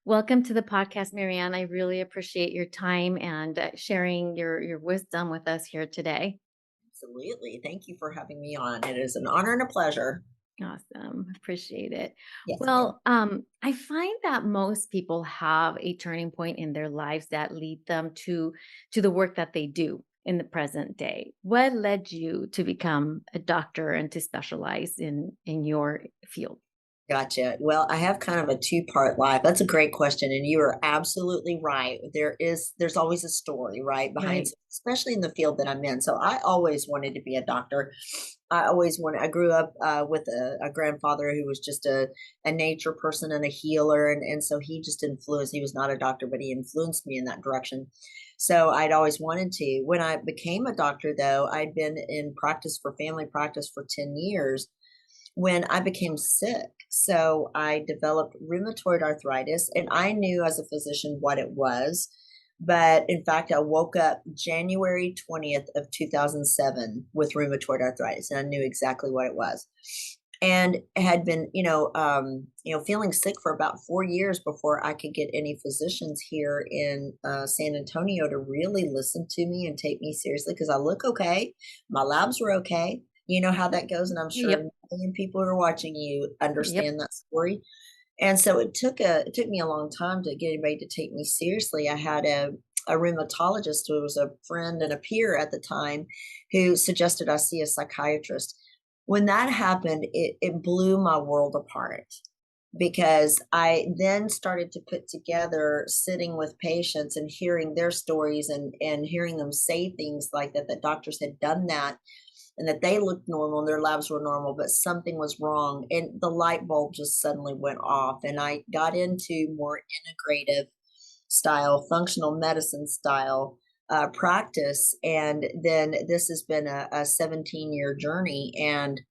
Welcome to the podcast, Marianne. I really appreciate your time and sharing your wisdom with us here today. Absolutely. Thank you for having me on. It is an honor and a pleasure. Awesome. Appreciate it. Yes, ma'am. I find that most people have a turning point in their lives that lead them to the work that they do in the present day. What led you to become a doctor and to specialize in your field? Gotcha. Well, I have kind of a two-part life. That's a great question, and you are absolutely right. There's always a story, right, behind, Right. especially in the field that I'm in. So I always wanted to be a doctor. I grew up with a grandfather who was just a nature person and a healer. And so he just influenced, he was not a doctor, but he influenced me in that direction. So I'd always wanted to. When I became a doctor, though, I'd been in practice for family practice for 10 years when I became sick. So I developed rheumatoid arthritis, and I knew as a physician what it was. But in fact, I woke up January 20th of 2007 with rheumatoid arthritis, and I knew exactly what it was. And had been, feeling sick for about 4 years before I could get any physicians here in San Antonio to really listen to me and take me seriously because I look okay, my labs were okay. You know how that goes, and I'm sure a Yep. million people who are watching you Yep. understand that story. And so it took me a long time to get anybody to take me seriously. I had a rheumatologist who was a friend and a peer at the time who suggested I see a psychiatrist. When that happened, it blew my world apart because I then started to put together sitting with patients and hearing their stories and hearing them say things like that doctors had done that and that they looked normal and their labs were normal, but something was wrong. And the light bulb just suddenly went off. And I got into more integrative style, functional medicine style practice. And then this has been a 17-year journey. And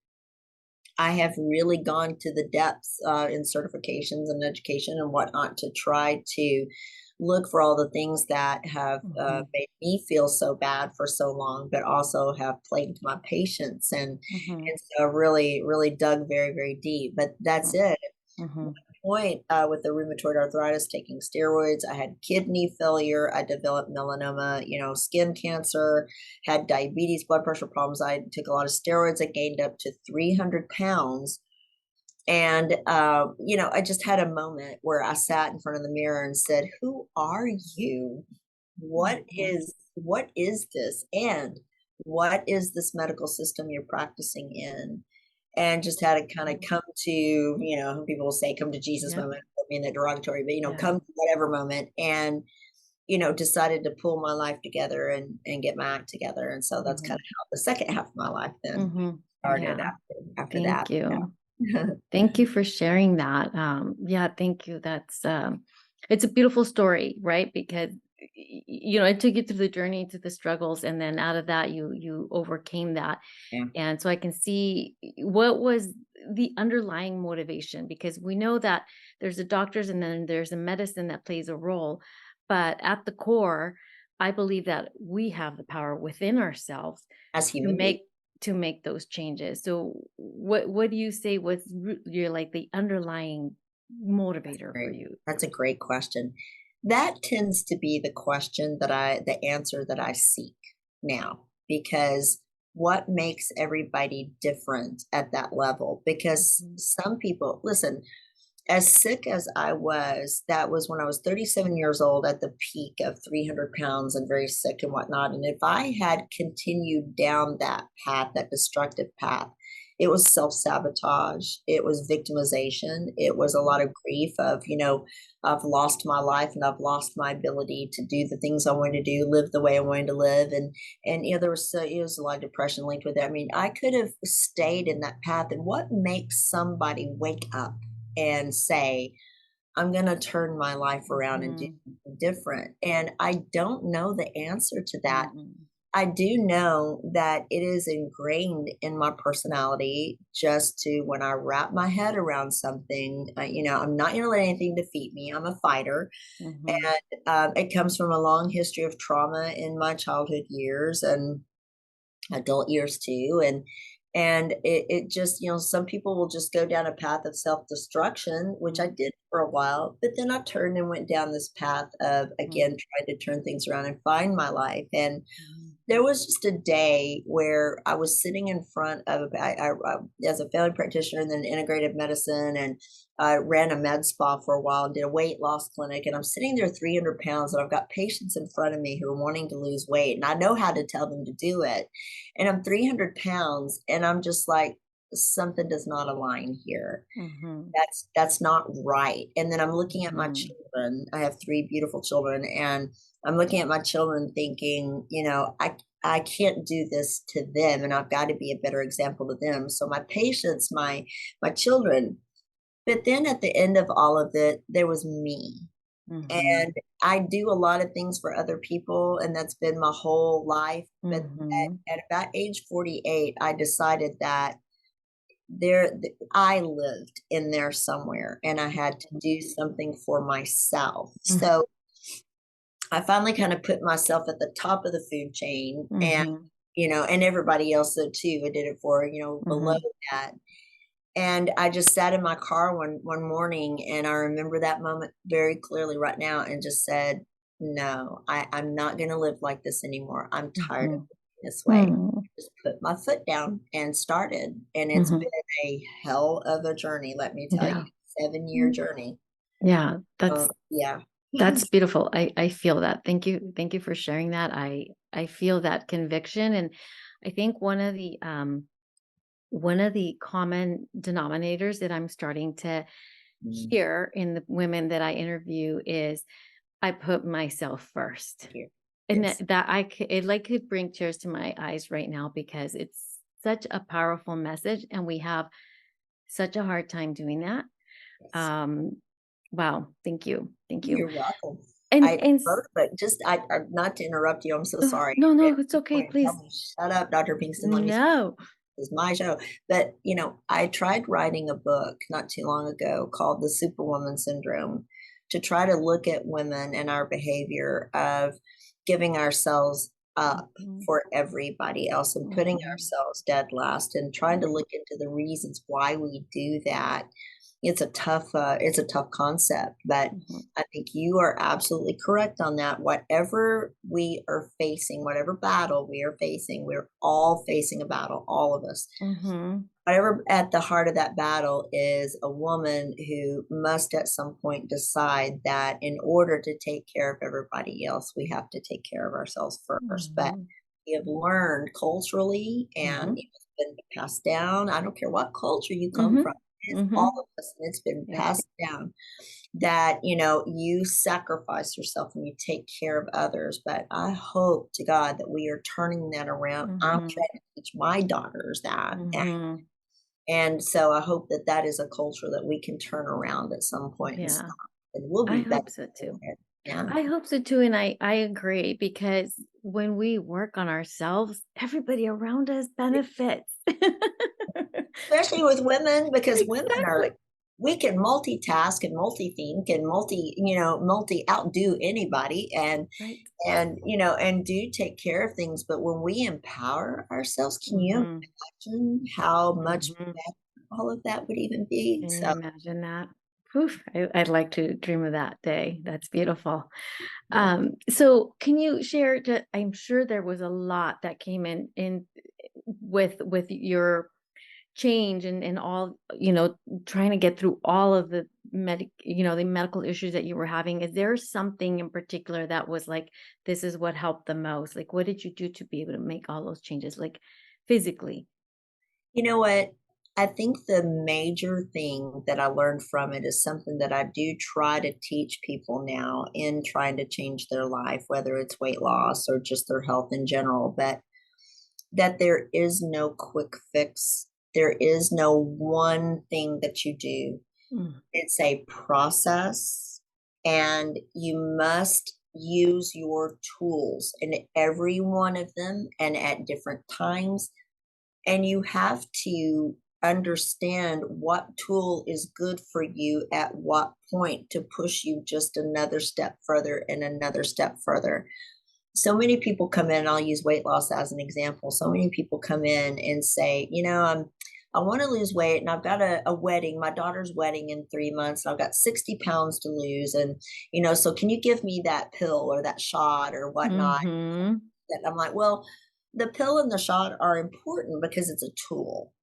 I have really gone to the depths in certifications and education and whatnot to try to look for all the things that have Hmm. made me feel so bad for so long, but also have plagued my patients. Hmm. And so I really, really dug very, very deep. But that's it. Hmm. Point with the rheumatoid arthritis, taking steroids. I had kidney failure. I developed melanoma, skin cancer, had diabetes, blood pressure problems. I took a lot of steroids. I gained up to 300 pounds. And, I just had a moment where I sat in front of the mirror and said, "Who are you? Hmm. What is this? And what is this medical system you're practicing in?" And just had to kinda come to, people will say, "Come to Jesus Yep. moment," I mean, the derogatory, but, Yeah. come to whatever moment and, decided to pull my life together and get my act together, and so that's kinda Mhm. how the second half of my life then Mhm. started Yeah. after that, Thank you. yeah. Thank you for sharing that. Yeah, thank you. It's a beautiful story, right? Because it took you through the journey, to the struggles, and then out of that, you overcame that. Yeah. And so I can see what was the underlying motivation, because we know that there's the doctors and then there's a medicine that plays a role, but at the core, I believe that we have the power within ourselves As to human beings. make those changes. So what do you say was your, like, the underlying motivator for Right. you? That's a great question. That tends to be the answer that I seek now, because what makes everybody different at that level? Because Mhm. some people, listen, as sick as I was, that was when I was 37 years old at the peak of 300 pounds and very sick and whatnot. And if I had continued down that path, that destructive path, it was self sabotage, it was victimization, it was a lot of grief of, I've lost my life and I've lost my ability to do the things I wanted to do, live the way I wanted to live. And it was a lot of depression linked with it. I mean, I could have stayed in that path. And what makes somebody wake up and say, I'm going to turn my life around and do Mhm. something different? And I don't know the answer to that. Mhm. I do know that it is ingrained in my personality just to when I wrap my head around something, I'm not going to let anything defeat me. I'm a fighter. Mhm. And it comes from a long history of trauma in my childhood years and adult years too. And it just, some people will just go down a path of self-destruction, which I Mhm. did for a while, but then I turned and went down this path of, Mhm. again, trying to turn things around and find my life. And Mhm. there was just a day where I was sitting in front of I as a family practitioner and then integrative medicine, and I ran a med spa for a while and did a weight loss clinic. And I'm sitting there 300 pounds, and I've got patients in front of me who are wanting to lose weight, and I know how to tell them to do it. And I'm 300 pounds, and I'm just like, something does not align here. Mhm. That's not right. And then I'm looking at my Mhm. children. I have 3 beautiful children, and I'm looking at my children thinking, I can't do this to them, and I've got to be a better example to them. So my patients, my children, but then at the end of all of it, there was me. And Mhm. I do a lot of things for other people, and that's been my whole life. But Mhm. at about age 48, I decided that I lived in there somewhere, and I had to do something for myself. Mhm. So I finally kind of put myself at the top of the food chain, and Mhm. and everybody else did too. I did it for, below Mhm. that. And I just sat in my car one morning, and I remember that moment very clearly right now, and just said, "No, I'm not gonna live like this anymore. I'm tired of Mhm. living this way." Mhm. Just put my foot down and started, and it's Mhm. been a hell of a journey, let me tell you. Yeah. 7-year Mm. journey. Yeah, that's Yeah. that's beautiful. I feel that. Thank you for sharing that. I feel that conviction, and I think one of the common denominators that I'm starting to Mm, hear in the women that I interview is I put myself first. thank you. And Yes. it like could bring tears to my eyes right now because it's such a powerful message and we have such a hard time doing that. Yes. Um, wow, thank you. Thank you. You're welcome. And I wrote, but just not to interrupt you, I'm so sorry. no, At no, it's any okay, point, tell please. me, "Shut up, Dr. Pinkston, let me No. this is my show." But, I tried writing a book not too long ago called The Superwoman Syndrome, to try to look at women and our behavior of giving ourselves up Mhm. for everybody else and putting Mhm. ourselves dead last, and trying to look into the reasons why we do that. It's a tough concept, but Mhm. I think you are absolutely correct on that. Whatever we are facing, whatever battle we are facing, we're all facing a battle, all of us. Mhm. Whatever at the heart of that battle is a woman who must at some point decide that in order to take care of everybody else, we have to take care of ourselves first. But Mhm. we have learned culturally, and Mhm. it's been passed down. I don't care what culture you come Mhm. from. It's all Mhm. of us, and it's been Yep. passed down that, you sacrifice yourself and you take care of others. But I hope to God that we are turning that around. I'm Mhm. trying to teach my daughters that. Mhm. And so I hope that that is a culture that we can turn around at some point and Yeah. stop, and we'll I be better hope so for too. it. Yeah. I hope so too, and I agree because when we work on ourselves, everybody around us benefits. Especially with women, because women Exactly. are we can multitask and multi-think and multi outdo anybody, Right. and do take care of things. But when we empower ourselves, can you Mhm. imagine how much Mhm. better all of that would even be? Can you So, imagine that? Oof, I'd like to dream of that day. That's beautiful. yeah. So can you share I'm sure there was a lot that came in with your change and all, trying to get through all of the the medical issues that you were having. Is there something in particular that was like, this is what helped the most? Like, what did you do to be able to make all those changes, like physically? You know what? I think the major thing that I learned from it is something that I do try to teach people now in trying to change their life, whether it's weight loss or just their health in general, but that there is no quick fix. There is no one thing that you do. Mm. It's a process, and you must use your tools in every one of them and at different times, and you have to understand what tool is good for you at what point to push you just another step further and another step further. So many people come in, I'll use weight loss as an example. So many people come in and say, I want to lose weight and I've got a wedding, my daughter's wedding in 3 months. And I've got 60 pounds to lose. And, so can you give me that pill or that shot or whatnot? Mhm. And I'm like, well, the pill and the shot are important because it's a tool.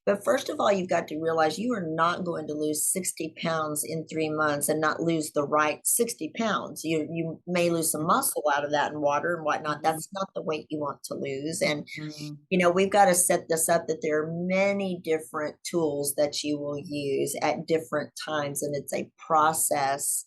But first of all, you've got to realize you are not going to lose 60 pounds in 3 months and not lose the right 60 pounds. You may lose some muscle out of that and water and whatnot. Mhm. That's not the weight you want to lose. And, Mhm. we've got to set this up that there are many different tools that you will use at different times. And it's a process.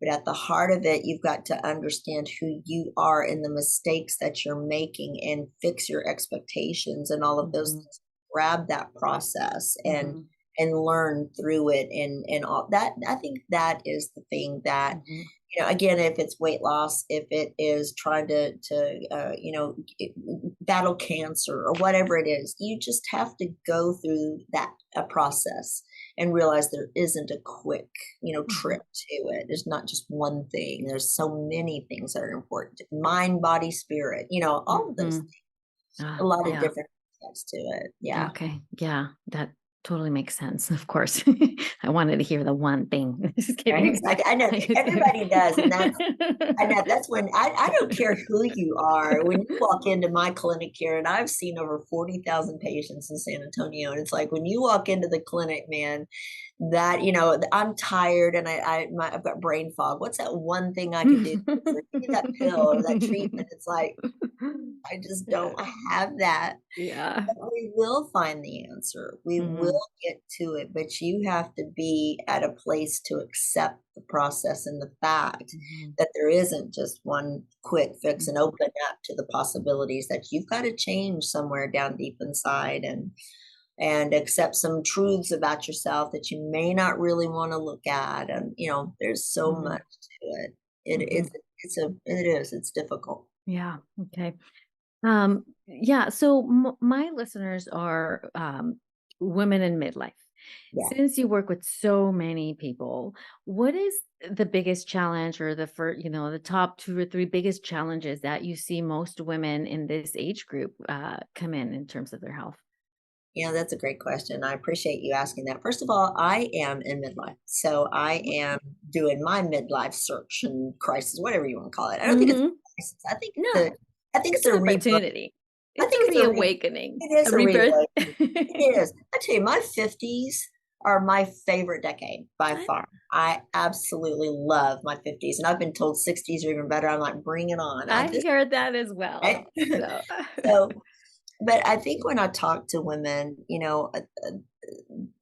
But at the heart of it, you've got to understand who you are and the mistakes that you're making and fix your expectations and all of those Mhm. things. Grab that process Mhm. and learn through it and all that. I think that is the thing that, Mhm. again, if it's weight loss, if it is trying to battle cancer or whatever it is, you just have to go through that a process and realize there isn't a quick, Mhm. trip to it. There's not just one thing. There's so many things that are important. Mind, body, spirit, all of those, Mhm. a Ah, lot of yeah. different aspects to it. Yeah. Okay. Yeah, that totally makes sense, of course. I wanted to hear the one thing. Just Right. kidding. I know everybody does. And that's when I don't care who you are. When you walk into my clinic here, and I've seen over 40,000 patients in San Antonio, and it's like when you walk into the clinic, man, that I'm tired and I've got brain fog. What's that one thing I can do? It's like, give me that pill or that treatment. It's like I just don't Yeah. have that. Yeah. But we will find the answer. We Mhm. will get to it, but you have to be at a place to accept the process and the fact Mhm. that there isn't just one quick fix and Mhm. open up to the possibilities that you've got to change somewhere down deep inside and accept some truths about yourself that you may not really want to look at. And there's so much Mhm. to it. It Mhm. it's difficult. Yeah, okay. Yeah, so my listeners are women in midlife. Yeah. Since you work with so many people, what is the biggest challenge or the first, the top two or three biggest challenges that you see most women in this age group come in terms of their health? Yeah, that's a great question. I appreciate you asking that. First of all, I am in midlife. So I am doing my midlife search and crisis, whatever you want to call it. I don't think it's Mm-hmm. a crisis. No, I think it's it's a an rebirth. opportunity. I It's think a it's reawakening, it is a a rebirth. reawakening. It is. I tell you, my 50s are my favorite decade by I, far. I absolutely love my 50s. And I've been told 60s are even better. I'm like, bring it on. I This heard that as well. right? So, So but I think when I talk to women,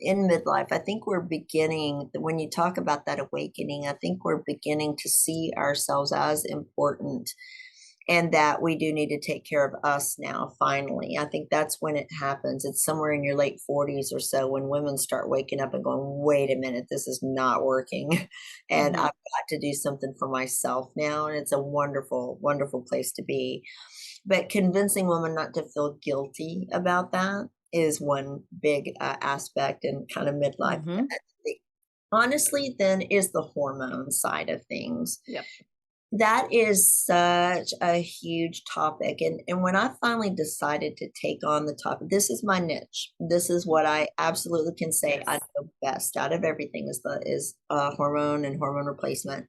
in midlife, I think we're beginning, when you talk about that awakening, I think we're beginning to see ourselves as important and that we do need to take care of us now, finally. I think that's when it happens. It's somewhere in your late 40s or so when women start waking up and going, wait a minute, this is not working. And I've mhm, got to do something for myself now. And it's a wonderful, wonderful place to be. But convincing women not to feel guilty about that is one big aspect and kind of midlife. mhm. Honestly, then is the hormone side of things. Yep. That is such a huge topic. And when I finally decided to take on the topic, this is my niche. This is what I absolutely can say I Yes. know best out of everything is hormone and hormone replacement.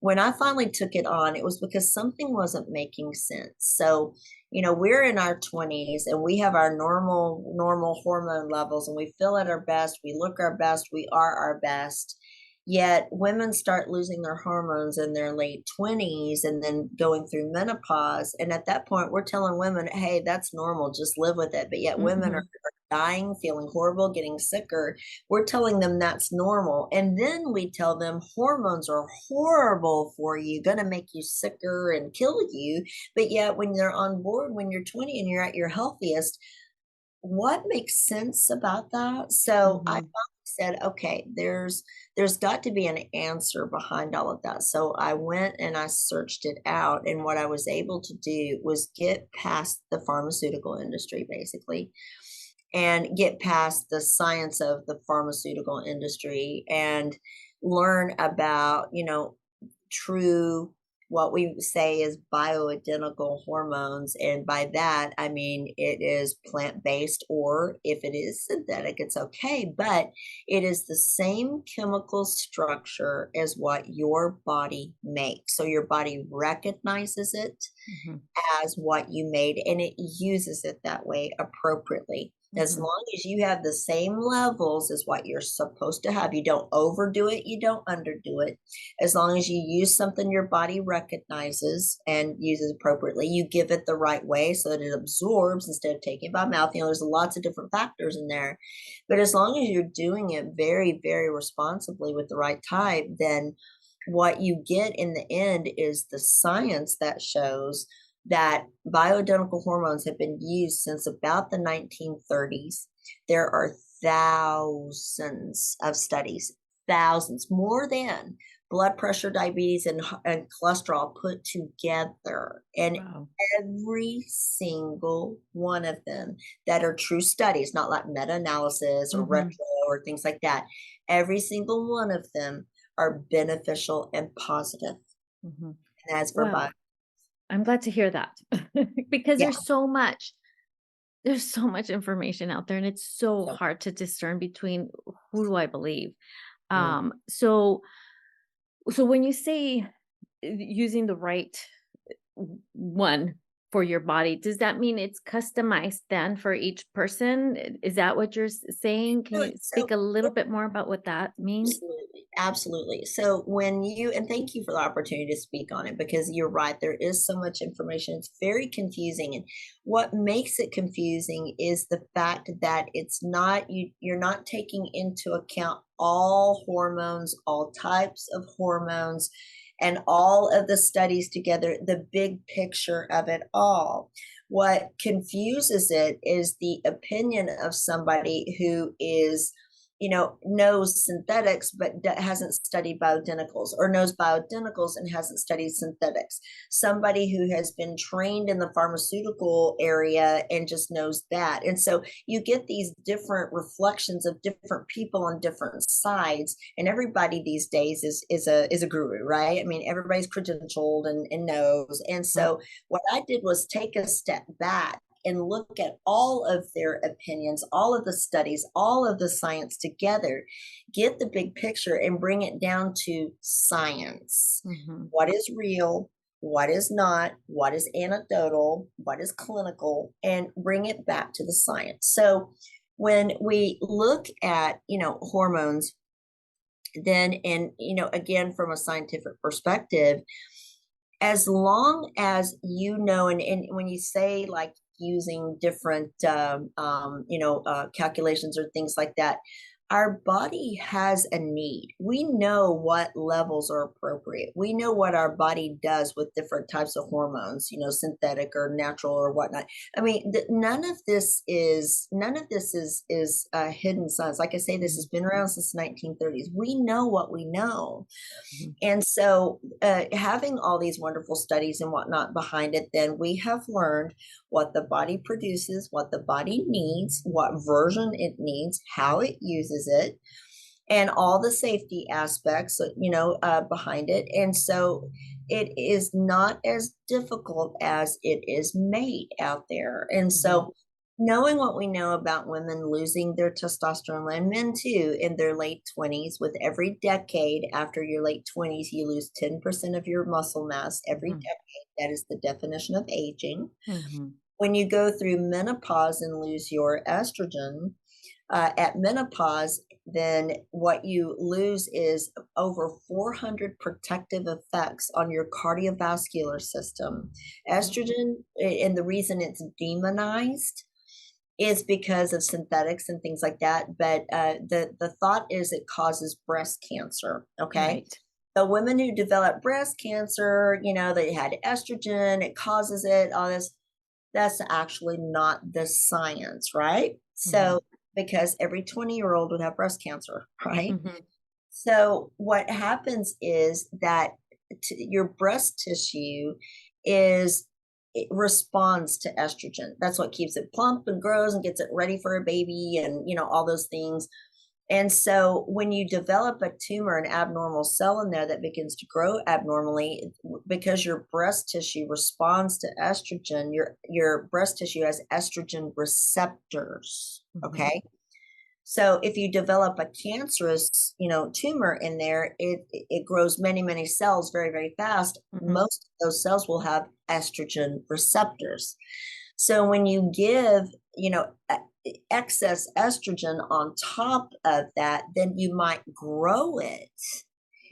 When I finally took it on, it was because something wasn't making sense. So, we're in our 20s and we have our normal hormone levels and we feel at our best, we look our best, we are our best. Yet women start losing their hormones in their late 20s and then going through menopause. And at that point, we're telling women, hey, that's normal, just live with it. But yet women are Mhm, dying, feeling horrible, getting sicker. We're telling them that's normal. And then we tell them hormones are horrible for you, going to make you sicker and kill you. But yet, when they're on board, when you're 20 and you're at your healthiest, what makes sense about that? So I finally mhm. said, okay, there's got to be an answer behind all of that. So I went and I searched it out, and what I was able to do was get past the pharmaceutical industry, basically, and get past the science of the pharmaceutical industry and learn about, true what we say is bioidentical hormones. And by that, I mean it is plant based, or if it is synthetic, it's okay. But it is the same chemical structure as what your body makes. So your body recognizes it Mhm. as what you made, and it uses it that way appropriately. As Mhm. long as you have the same levels as what you're supposed to have, you don't overdo it, you don't underdo it. As long as you use something your body recognizes and uses appropriately, you give it the right way so that it absorbs instead of taking it by mouth. There's lots of different factors in there. But as long as you're doing it very, very responsibly with the right type, then what you get in the end is the science that shows that bioidentical hormones have been used since about the 1930s. There are thousands of studies, thousands, more than blood pressure, diabetes, and cholesterol put together. And Wow. every single one of them that are true studies, not like meta analysis or Mhm. retro or things like that, every single one of them are beneficial and positive. Mhm. And as for Well, I'm glad to hear that because yeah, there's so much information out there, and it's so so hard to discern between who do I believe. mm. So when you say using the right one for your body, does that mean it's customized then for each person? Is that what you're saying? Can So you speak so a little bit more about what that means? absolutely, absolutely. So when you and thank you for the opportunity to speak on it, because you're right, there is so much information. It's very confusing. And what makes it confusing is the fact that it's not you're not taking into account all hormones, all types of hormones, and all of the studies together, the big picture of it all. What confuses it is the opinion of somebody who is, knows synthetics but hasn't studied bioidenticals, or knows bioidenticals and hasn't studied synthetics. Somebody who has been trained in the pharmaceutical area and just knows that. And so you get these different reflections of different people on different sides, and everybody these days is a guru, right? I mean, everybody's credentialed and knows. And Mhm. so what I did was take a step back and look at all of their opinions, all of the studies, all of the science together, get the big picture and bring it down to science. Mhm. What is real? What is not? What is anecdotal? What is clinical? And bring it back to the science. So when we look at, hormones, then, and, again, from a scientific perspective, as long as and when you say like using different calculations or things like that, our body has a need. We know what levels are appropriate. We know what our body does with different types of hormones, synthetic or natural or whatnot. I mean, none of this is hidden science. Like I say, this Mhm. has been around since 1930s. We know what we know. Mhm. And so, having all these wonderful studies and whatnot behind it, then we have learned what the body produces, what the body needs, what version it needs, how it uses it, and all the safety aspects, behind it. And so, it is not as difficult as it is made out there. And Mhm. so, knowing what we know about women losing their testosterone, and men too, in their late 20s, with every decade after your late 20s, you lose 10% of your muscle mass every Mhm. decade. That is the definition of aging. Mhm. When you go through menopause and lose your estrogen, at menopause, then what you lose is over 400 protective effects on your cardiovascular system. Estrogen, and the reason it's demonized is because of synthetics and things like that. But the thought is it causes breast cancer. Okay. Right. The women who develop breast cancer, they had estrogen, it causes it, all this. That's actually not the science, right? So, Mhm. because every 20-year-old would have breast cancer, right? Mhm. So, what happens is that your breast tissue is it responds to estrogen. That's what keeps it plump and grows and gets it ready for a baby, and all those things. And so when you develop a tumor, an abnormal cell in there that begins to grow abnormally, because your breast tissue responds to estrogen, your breast tissue has estrogen receptors. Mhm. Okay. So if you develop a cancerous, tumor in there, it grows many, many cells very, very fast. Mhm. Most of those cells will have estrogen receptors. So when you give, excess estrogen on top of that, then you might grow it.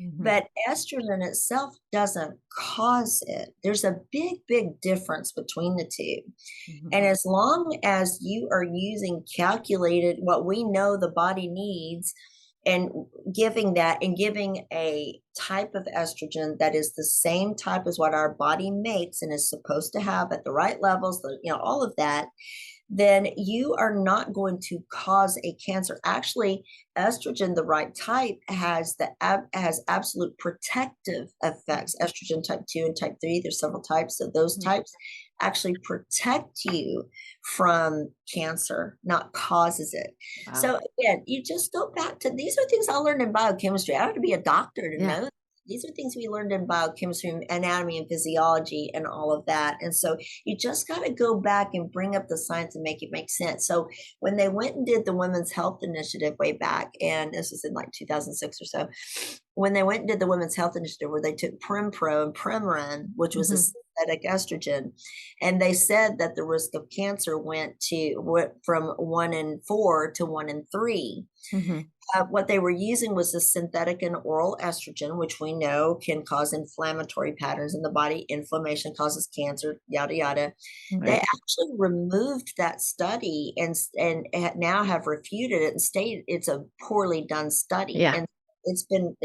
Mhm. But estrogen itself doesn't cause it. There's a big, big difference between the two. Mhm. And as long as you are using calculated, what we know the body needs, and giving that and giving a type of estrogen that is the same type as what our body makes and is supposed to have at the right levels, all of that, then you are not going to cause a cancer. Actually, estrogen, the right type, has absolute protective effects. Estrogen type 2 and type 3, there's several types. So those Mhm. types actually protect you from cancer, not causes it. Wow. So again, you just go back to, these are things I learned in biochemistry. I don't have to be a doctor to Yeah. know. These are things we learned in biochemistry, anatomy, and physiology, and all of that. And so you just got to go back and bring up the science and make it make sense. So when they went and did the Women's Health Initiative way back, and this was in like 2006 or so, when they went and did the Women's Health Initiative, where they took Primpro and Premarin, which was a Mhm. synthetic estrogen, and they said that the risk of cancer went from 1 in 4 to 1 in 3. Mhm. What they were using was a synthetic and oral estrogen, which we know can cause inflammatory patterns in the body. Inflammation causes cancer, yada yada. They Right. actually removed that study now have refuted it and stated it's a poorly done study, Yeah. and it's been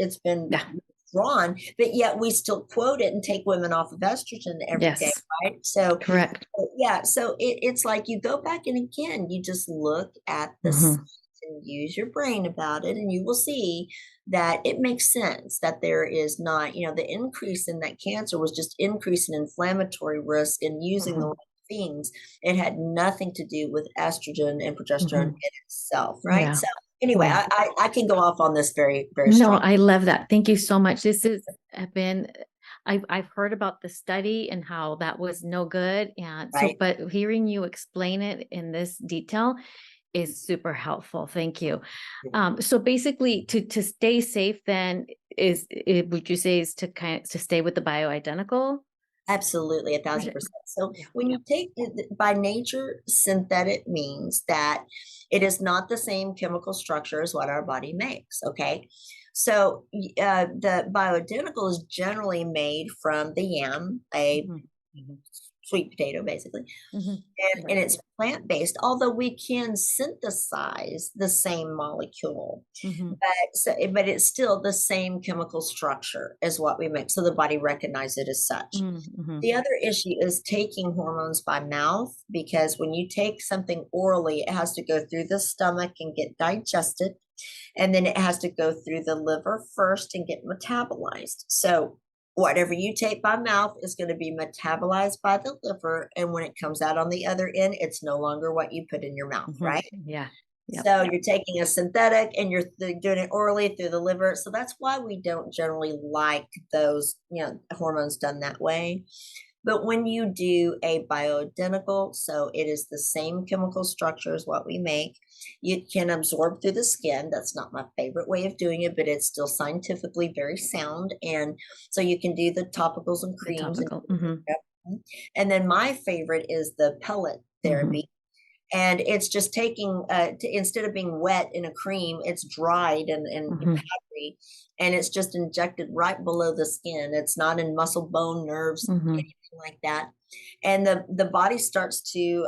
Yeah. withdrawn, but yet we still quote it and take women off of estrogen every day, Yes. right? So Correct. yeah, so it's like you go back and again, you just look at this Mhm. and use your brain about it, and you will see that it makes sense that there is not, the increase in that cancer was just increase in inflammatory risk and using the Mhm. right things. It had nothing to do with estrogen and progesterone Mhm. in itself, right? Yeah. So anyway, Wow. I can go off on this very, very No, strong, I love that. Thank you so much. This has been I've heard about the study and how that was no good. And so, right? but hearing you explain it in this detail is super helpful. Thank you. So basically to stay safe then would you say is to to stay with the bioidentical? Absolutely, Version? 1,000%. So Yeah. when Yeah. you take it, by nature, synthetic means that it is not the same chemical structure as what our body makes. Okay. So the bioidentical is generally made from the yam, a Mhm. Mhm. sweet potato, basically, Mhm. and Right. it's plant based, although we can synthesize the same molecule, Mhm. but it's still the same chemical structure as what we make. So the body recognizes it as such. Mhm. The other issue is taking hormones by mouth, because when you take something orally, it has to go through the stomach and get digested, and then it has to go through the liver first and get metabolized. So whatever you take by mouth is going to be metabolized by the liver, and when it comes out on the other end, it's no longer what you put in your mouth, Mhm. right? Yeah. Yep. So you're taking a synthetic and you're doing it orally through the liver. So that's why we don't generally like those, hormones done that way. But when you do a bioidentical, so it is the same chemical structure as what we make, you can absorb through the skin. That's not my favorite way of doing it, but it's still scientifically very sound. And so you can do the topicals and The creams and topical. Mhm. and then my favorite is the pellet Mhm. therapy, and it's just taking instead of being wet in a cream, it's dried and Mhm. powdery, and it's just injected right below the skin. It's not in muscle, bone, nerves, Mhm. anything like that, and the body starts to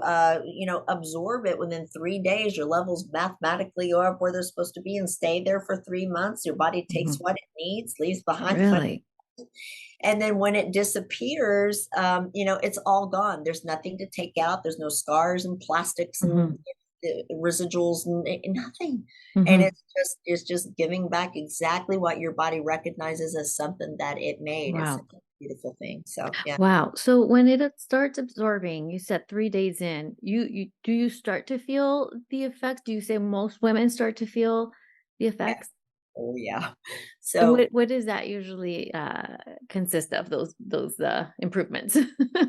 absorb it within 3 days. Your levels mathematically go up where they're supposed to be and stay there for 3 months. Your body takes Mhm. what it needs, leaves behind what, Really? and then when it disappears, it's all gone. There's nothing to take out. There's no scars and plastics and Mhm. residuals and nothing. And Mhm. it's just giving back exactly what your body recognizes as something that it made. It's a Wow. beautiful thing. So yeah. Wow. So when it starts absorbing, you said 3 days in, you do you start to feel the effects? Do you say most women start to feel the effects? Oh, yeah. And So what does that usually, consist of, those improvements?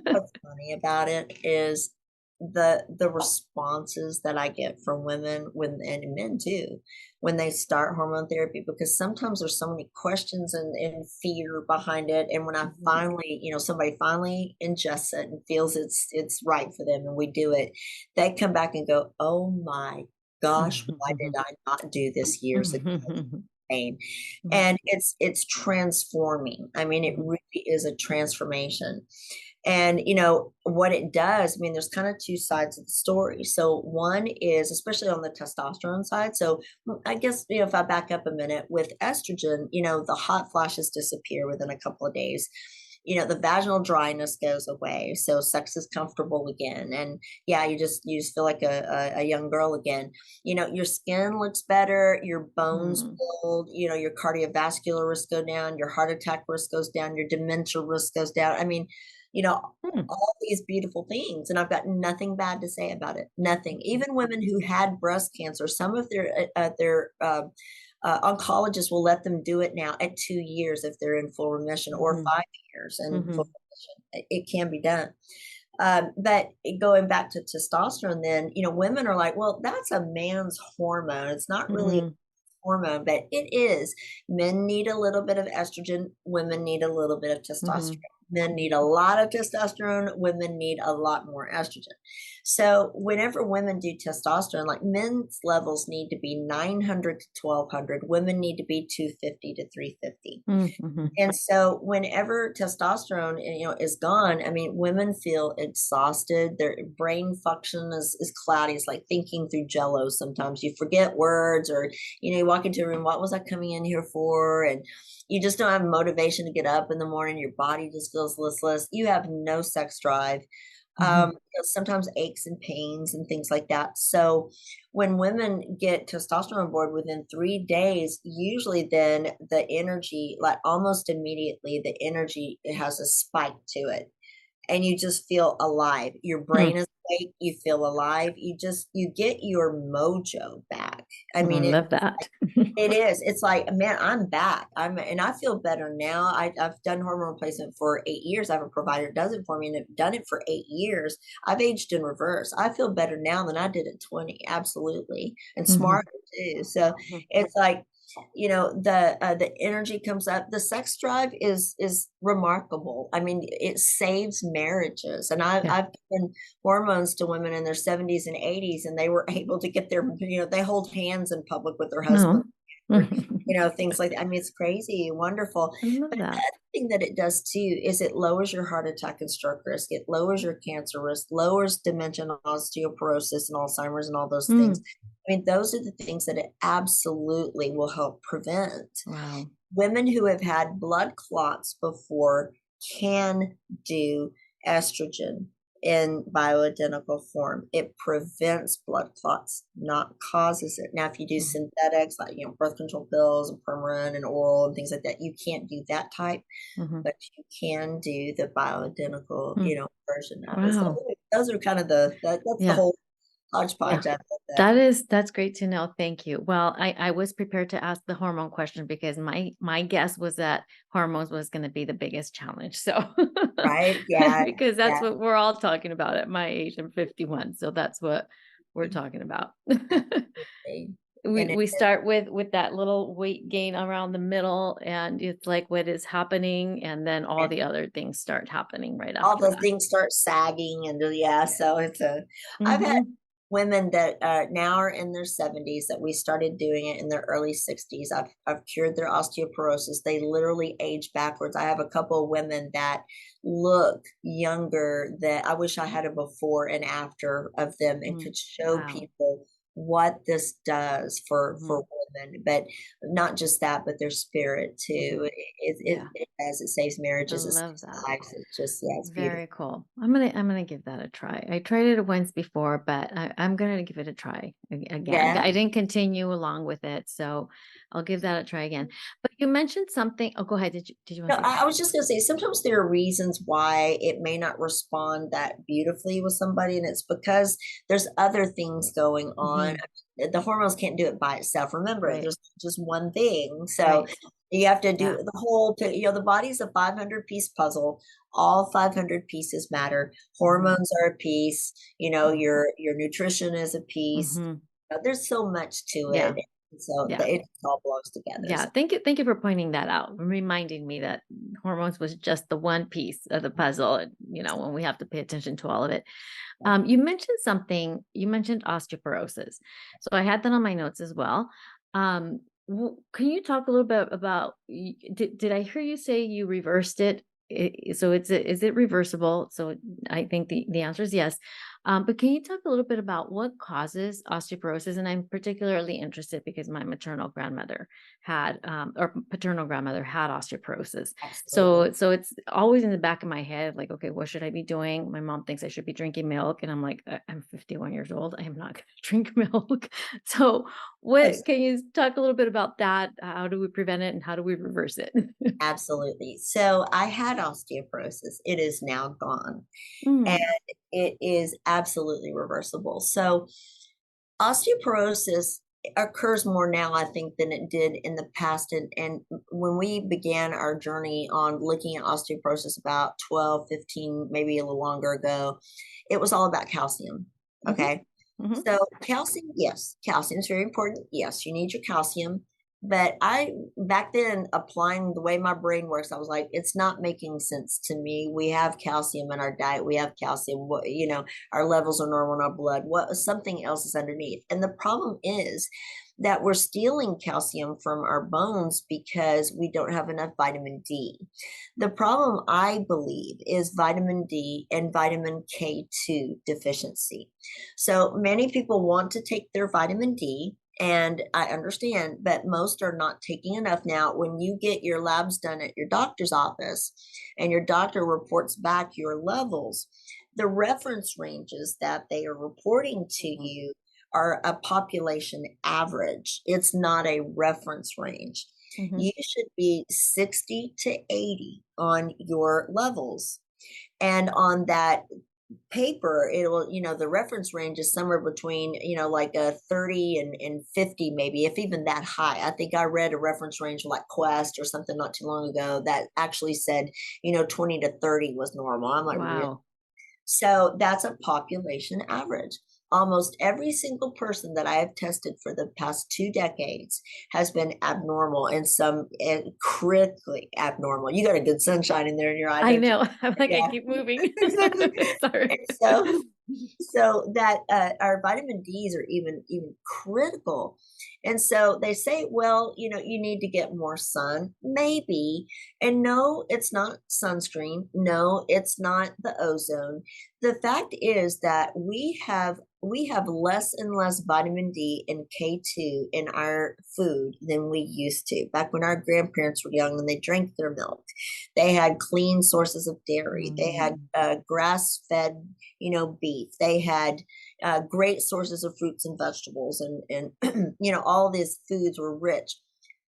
what's funny about it is the responses that I get from women when and men too, when they start hormone therapy, because sometimes there's so many questions and fear behind it. And when I Mhm, finally, somebody finally ingests it and feels it's right for them and we do it, they come back and go, "Oh my gosh, why did I not do this years ago?" Pain. And it's transforming. I mean, it really is a transformation. And, what it does, I mean, there's kind of two sides of the story. So, one is, especially on the testosterone side. So, I guess, if I back up a minute with estrogen, the hot flashes disappear within a couple of days. The vaginal dryness goes away. So, sex is comfortable again. And yeah, you just feel like a young girl again. Your skin looks better, your bones mhm, build, your cardiovascular risk go down, your heart attack risk goes down, your dementia risk goes down. I mean, you know, mm, all these beautiful things, and I've got nothing bad to say about it. Nothing. Even women who had breast cancer, some of their oncologists will let them do it now at 2 years if they're in full remission, or mhm, 5 years in full mhm, remission. It can be done. But going back to testosterone, then women are like, well, that's a man's hormone. It's not really mhm, hormone, but it is. Men need a little bit of estrogen, women need a little bit of testosterone. mhm, Men need a lot of testosterone, women need a lot more estrogen. So, whenever women do testosterone, like men's levels need to be 900 to 1200, women need to be 250 to 350. mm, mhm. And so whenever testosterone, is gone, I mean, women feel exhausted. Their brain function is cloudy. It's like thinking through jello sometimes. You forget words, or, you walk into a room, what was I coming in here for? And you just don't have motivation to get up in the morning. Your body just feels listless. You have no sex drive. Mhm. Sometimes aches and pains and things like that. So when women get testosterone on board within 3 days, usually then the energy, like almost immediately, the energy, it has a spike to it. And you just feel alive. Your Hmm. brain is awake, you feel alive. You get your mojo back. I I mean, love that. it is. It's like, man, I'm back. And I feel better now. I've done hormone replacement for 8 years. I have a provider that does it for me, and I've done it for 8 years. I've aged in reverse. I feel better now than I did at 20. Absolutely. And Mhm, smarter too. So mhm. it's like, the energy comes up. The sex drive is remarkable. I mean, it saves marriages. And Yeah. I've given hormones to women in their 70s and 80s, and they were able to get their, they hold hands in public with their husband, No. or, things like that. I mean, it's crazy, wonderful. I love But the that. other thing that it does too is it lowers your heart attack and stroke risk. It lowers your cancer risk, lowers dementia, and osteoporosis, and Alzheimer's, and all those things. Mm. I mean, those are the things that it absolutely will help prevent. Wow. Women who have had blood clots before can do estrogen in bioidentical form. It prevents blood clots, not causes it. Now, if you do Mhm, synthetics like, birth control pills and Premarin and oral and things like that, you can't do that type, mhm. but you can do the bioidentical, Mm. version of it. So Wow. those are kind of that's the Yeah, whole yeah. hodgepodge of it. That's great to know, thank you. Well, I was prepared to ask the hormone question because my guess was that hormones was gonna be the biggest challenge, so Right? Yeah, because that's yeah. what we're all talking about at my age, I'm 51, so that's what we're talking about. Absolutely. And We start with that little weight gain around the middle, and it's like what is happening, and then all and the other things start happening right all after those that. things start sagging, and yeah, so I've had Mhm. women that now are in their 70s that we started doing it in their early 60s. I've cured their osteoporosis. They literally age backwards. I have a couple of women that look younger, that I wish I had a before and after of them and Mm. could show Wow. people what this does for Mhm. women. But not just that, but their spirit too. Mhm. Yeah, It does. It saves I marriages. It love saves that. lives. It's just, yeah, it's beautiful. Very cool. I'm gonna give that a try. I tried it once before, but I'm gonna give it a try. again. Yeah. I didn't continue along with it, so I'll give that a try again. But you mentioned something. Oh, go ahead. Did you want No, to say I something? was just going to say sometimes there are reasons why it may not respond that beautifully with somebody, and it's because there's other things going on. Hmm. The hormones can't do it by itself. Remember, Right. there's just one thing. So Right. you have to do Yeah. the whole, the body's a 500-piece puzzle. All 500 pieces matter. Hmm. Hormones are a piece, Hmm. your nutrition is a piece. Hmm. There's so much to it. Yeah. So Yeah. it all belongs together. Yeah, So thank you for pointing that out and reminding me that hormones was just the one piece of the puzzle, and, when we have to pay attention to all of it. You mentioned something, you mentioned osteoporosis. So I had that on my notes as well. Can you talk a little bit about, did I hear you say you reversed it? So is it reversible? So I think the answer is yes. But can you talk a little bit about what causes osteoporosis? And I'm particularly interested because my maternal grandmother had, or paternal grandmother had osteoporosis. absolutely. So it's always in the back of my head, like, okay, what should I be doing? My mom thinks I should be drinking milk, and I'm like, I'm 51 years old. I am not going to drink milk. So, what can you talk a little bit about that? How do we prevent it, and how do we reverse it? Absolutely. So I had osteoporosis. It is now gone, and Mm, it is absolutely reversible. So osteoporosis occurs more now, I think, than it did in the past. And when we began our journey on looking at osteoporosis about 12, 15, maybe a little longer ago, it was all about calcium. mhm, Okay. mhm, So calcium, yes, calcium is very important. Yes, you need your calcium. But I, back then, applying the way my brain works, I was like, it's not making sense to me. We have calcium in our diet. We have calcium. Our levels are normal in our blood. What something else is underneath? And the problem is that we're stealing calcium from our bones because we don't have enough vitamin D. The problem, I believe, is vitamin D and vitamin K2 deficiency. So many people want to take their vitamin D, and I understand, but most are not taking enough. Now, when you get your labs done at your doctor's office and your doctor reports back your levels, the reference ranges that they are reporting to mhm, you are a population average. It's not a reference range. mhm, You should be 60 to 80 on your levels. And on that paper, it'll, the reference range is somewhere between, like a 30 and 50, maybe, if even that high. I think I read a reference range like Quest or something not too long ago that actually said, 20 to 30 was normal. I'm like, really? wow. So that's a population average. Almost every single person that I have tested for the past 2 decades has been abnormal and some critically abnormal. You got a good sunshine in there in your eye, I don't you? know. I'm like, I Yeah, keep moving. exactly. Sorry. And so that our vitamin D's are even critical. And so they say, well, you need to get more sun, maybe. And no, it's not sunscreen. No, it's not the ozone. The fact is that we have less and less vitamin D and K2 in our food than we used to. Back when our grandparents were young and they drank their milk, they had clean sources of dairy. They had Mhm. grass fed, beef. They had great sources of fruits and vegetables, and all these foods were rich.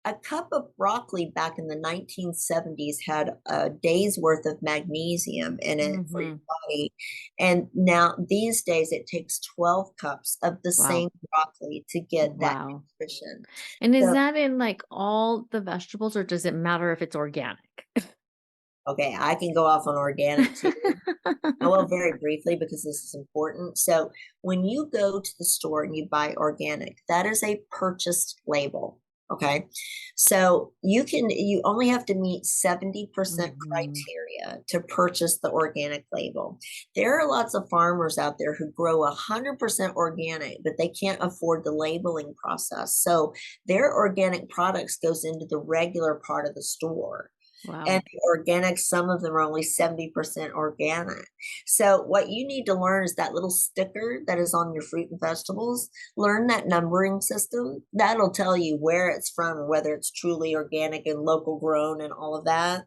A cup of broccoli back in the 1970s had a day's worth of magnesium in it for your Mhm. body. And now these days it takes 12 cups of the same Wow. broccoli to get that Wow. nutrition. And is So, that in like all the vegetables, or does it matter if it's organic? okay, I can go off on organic too. Well, very briefly, because this is important. So, when you go to the store and you buy organic, that is a purchased label. Okay. So you only have to meet 70% Mhm. criteria to purchase the organic label. There are lots of farmers out there who grow 100% organic, but they can't afford the labeling process. So their organic products goes into the regular part of the store. And Wow. the organic, some of them are only 70% organic. So what you need to learn is that little sticker that is on your fruit and vegetables. Learn that numbering system. That'll tell you where it's from and whether it's truly organic and local grown and all of that.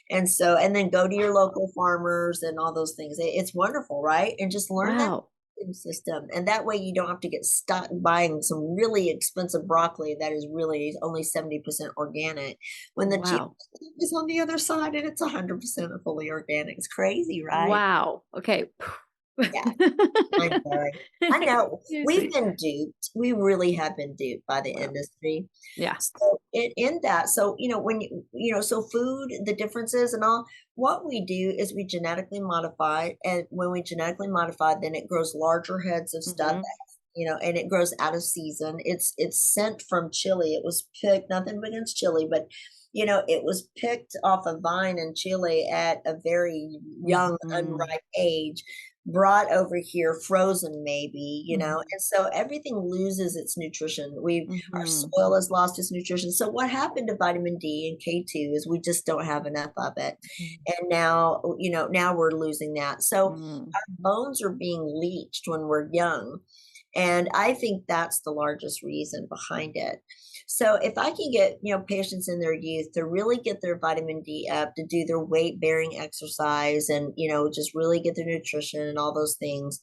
And then go to your local farmers and all those things. It's wonderful, right? And just learn that Wow. immune system, and that way you don't have to get stuck buying some really expensive broccoli that is really only 70% organic, when the cheap Wow. is on the other side and it's 100% fully organic. It's crazy, right? Wow. Okay. Yeah. I know. We've Seriously. been duped. We really have been duped by the Wow. industry. Yeah. So in that, so when so food, the differences and all, what we do is we genetically modify, and when we genetically modify, then it grows larger heads of stuff, Mhm. and it grows out of season. It's sent from Chile. It was picked, nothing against Chile, but it was picked off a vine in Chile at a very young, Mhm. unripe age, brought over here frozen maybe, Mhm. and so everything loses its nutrition. Our Mhm. soil has lost its nutrition. So what happened to vitamin D and K2 is we just don't have enough of it. Mhm. And now we're losing that. So Mm. our bones are being leached when we're young. And I think that's the largest reason behind it. So if I can get, patients in their youth to really get their vitamin D up, to do their weight bearing exercise and, just really get their nutrition and all those things,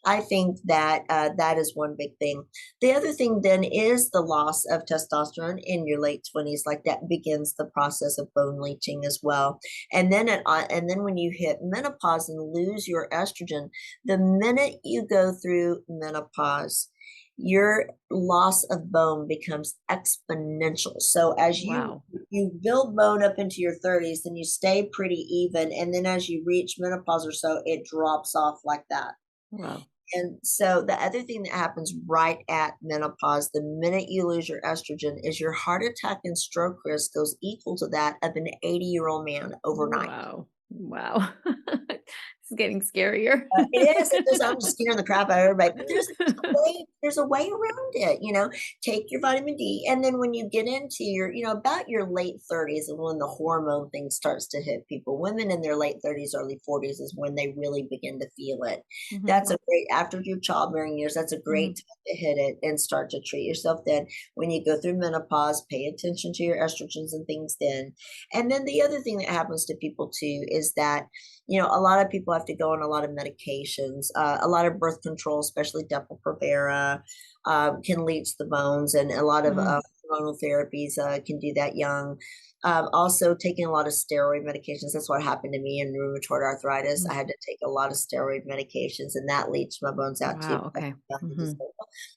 I think that that is one big thing. The other thing then is the loss of testosterone in your late 20s. Like that begins the process of bone leaching as well. And then when you hit menopause and lose your estrogen, the minute you go through menopause, your loss of bone becomes exponential. So as Wow. you build bone up into your 30s, then you stay pretty even, and then as you reach menopause or so, it drops off like that. Wow. And so the other thing that happens right at menopause, the minute you lose your estrogen, is your heart attack and stroke risk goes equal to that of an 80-year-old man overnight. Wow. Wow. It's getting scarier. It is. It is. I'm just scaring the crap out of everybody. But there's a way around it. Take your vitamin D, and then when you get into your, about your late 30s, and when the hormone thing starts to hit people, women in their late 30s, early 40s is when they really begin to feel it. Mhm. That's a great after your childbearing years. That's a great Mhm. time to hit it and start to treat yourself. Then, when you go through menopause, pay attention to your estrogens and things. Then, and then the other thing that happens to people too is that a lot of people have to go on a lot of medications. A lot of birth control, especially Depo-Provera, can leach the bones, and a lot of Mhm. hormonal therapies can do that young. Also, taking a lot of steroid medications. That's what happened to me in rheumatoid arthritis. Mhm. I had to take a lot of steroid medications, and that leached my bones out too. Wow. Okay. Mhm.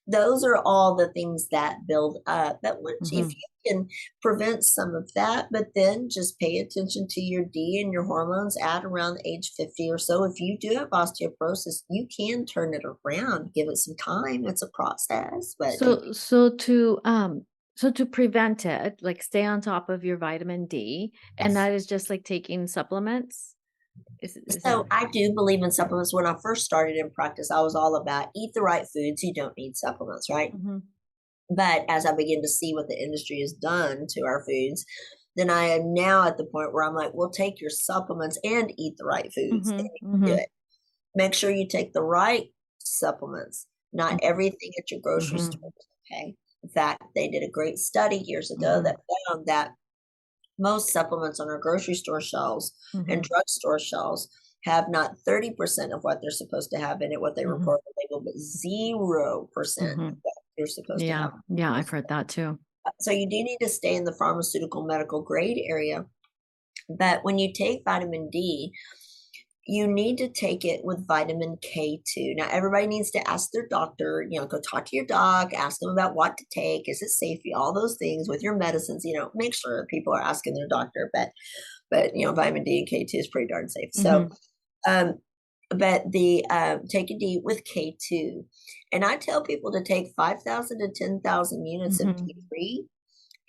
Those are all the things that build up. But if Mhm. you can prevent some of that, but then just pay attention to your D and your hormones at around age 50 or so. If you do have osteoporosis, you can turn it around. Give it some time. It's a process, but if So so to prevent it, like stay on top of your vitamin D, and yes. that is just like taking supplements? Is that So I do believe in supplements. When I first started in practice, I was all about eat the right foods. You don't need supplements, right? Mhm. But as I begin to see what the industry has done to our foods, then I am now at the point where I'm like, well, take your supplements and eat the right foods. Then Mhm. you can do Mhm. it. Make sure you take the right supplements, not everything at your grocery store. Mhm. Okay. In fact, they did a great study years ago Mhm. that found that most supplements on our grocery store shelves and Mhm. drugstore shelves have not 30% of what they're supposed to have in it, what they Mhm. report on the label, but 0% of Mhm. what you're supposed to Yeah. have. Yeah, I've heard that too. So you do need to stay in the pharmaceutical medical grade area. But when you take vitamin D, you need to take it with vitamin K2. Now, everybody needs to ask their doctor, go talk to your doc, ask them about what to take. Is it safe? All those things with your medicines, make sure that people are asking their doctor. But vitamin D and K2 is pretty darn safe. So, Mhm. um, but the take a D with K2. And I tell people to take 5,000 to 10,000 units of Mhm. D3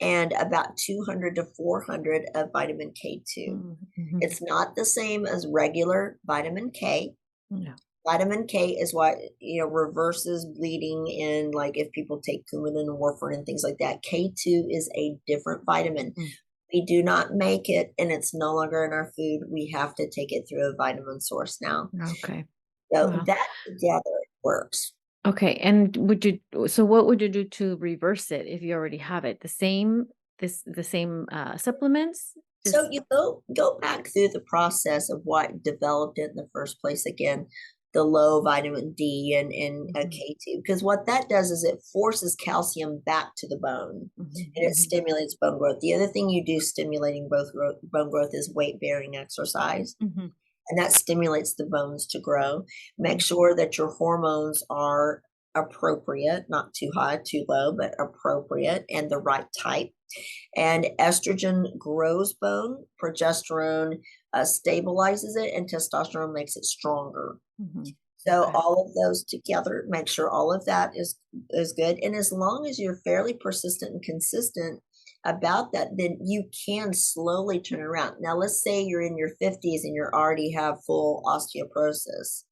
and about 200 to 400 of vitamin K2. Mhm. Mhm. It's not the same as regular vitamin K. Yeah. Vitamin K is what, reverses bleeding in, like if people take Coumadin and warfarin and things like that. K2 is a different vitamin. Mm. We do not make it and it's no longer in our food. We have to take it through a vitamin source now. Okay. So Wow. that together works. Okay, and what would you do to reverse it if you already have it? The same supplements? So Just you go back through the process of what developed it in the first place again. the low vitamin D and Mhm. K2, because what that does is it forces calcium back to the bone Mhm. and it Mhm. stimulates bone growth. The other thing you do stimulating bone growth is weight bearing exercise, Mhm. and that stimulates the bones to grow. Make Mhm. sure that your hormones are appropriate, not too high, too low, but appropriate and the right type. And estrogen grows bone, progesterone stabilizes it, and testosterone makes it stronger. Mhm. So Okay. all of those together, make sure all of that is good. And as long as you're fairly persistent and consistent about that, then you can slowly turn around. Now, let's say you're in your 50s and you already have full osteoporosis.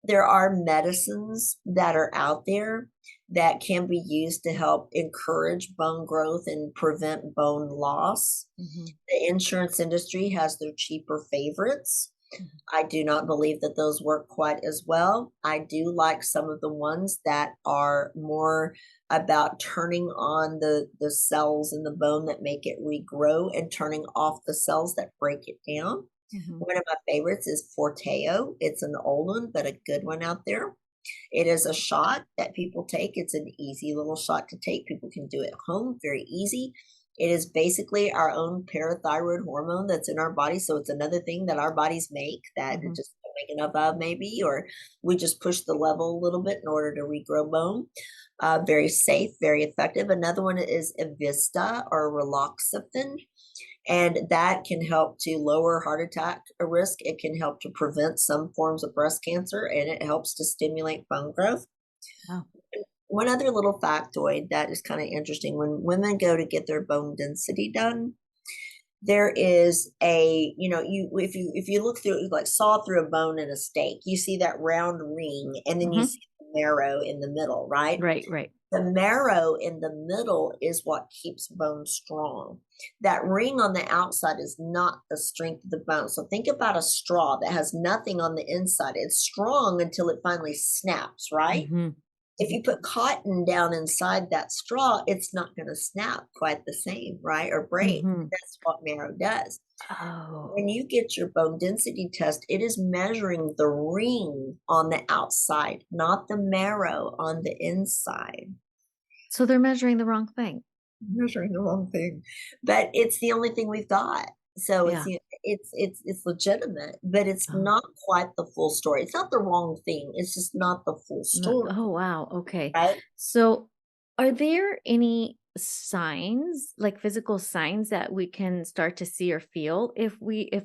There are medicines that are out there that can be used to help encourage bone growth and prevent bone loss. Mhm. The insurance industry has their cheaper favorites. Mhm. I do not believe that those work quite as well. I do like some of the ones that are more about turning on the cells in the bone that make it regrow and turning off the cells that break it down. Mhm. One of my favorites is Forteo. It's an old one, but a good one out there. It is a shot that people take. It's an easy little shot to take. People can do it at home, very easy. It is basically our own parathyroid hormone that's in our body. So it's another thing that our bodies make that it Mhm. just don't make enough of, maybe, or we just push the level a little bit in order to regrow bone. Very safe, very effective. Another one is Evista or Raloxifene, and that can help to lower heart attack risk. It can help to prevent some forms of breast cancer, and it helps to stimulate bone growth. Wow. One other little factoid that is kind of interesting: when women go to get their bone density done, there is a, you if you look through, like saw through a bone in a steak, you see that round ring, and then you Mhm. see the marrow in the middle, right? Right, right. The marrow in the middle is what keeps bone strong. That ring on the outside is not the strength of the bone. So think about a straw that has nothing on the inside. It's strong until it finally snaps, right? Mhm. If you put cotton down inside that straw, it's not going to snap quite the same, right? Or break. Mhm. That's what marrow does. When Oh. you get your bone density test, it is measuring the ring on the outside, not the marrow on the inside. So they're measuring the wrong thing. Measuring the wrong thing, but it's the only thing we've got. So it's, Yeah. it's legitimate, but it's Oh. not quite the full story. It's not the wrong thing. It's just not the full No, story, oh, wow, okay. right? So, are there any signs, like physical signs that we can start to see or feel if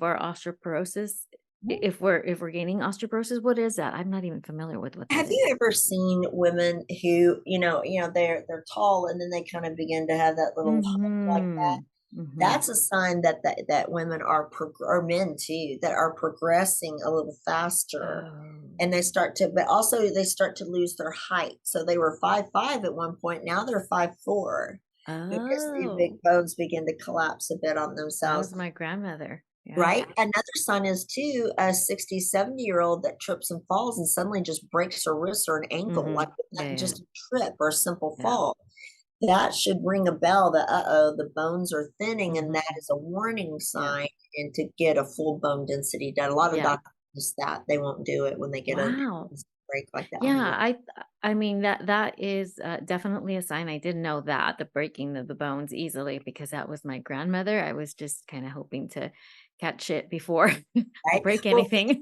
our osteoporosis if we're gaining osteoporosis? What is that? I'm not even familiar with what that Have is. you ever seen women who, they're tall and then they kind of begin to have that little hump like that? Mhm. Mhm. That's a sign that women are or men too, that are progressing a little faster, Oh. and they start to, but also they start to lose their height. So they were 5'5" at one point, now they're 5'4", because the big Oh. bones begin to collapse a bit on That themselves, was my grandmother. Yeah. right? Another sign is too a 60, 70-year-old that trips and falls and suddenly just breaks her wrist or an ankle, like Mhm. Yeah, yeah, just a trip or a simple yeah. fall. That should ring a bell that, uh-oh, the bones are thinning, and that Mhm. is a warning Yeah. sign, and to get a full bone density done. A lot of Yeah. doctors miss that. They won't do it when they get a Wow. break like that on the Yeah, wrist. I mean, that is, definitely a sign. I didn't know that, the breaking of the bones easily because that was my grandmother. I was just kinda hoping to catch it before I Right? break Well, anything.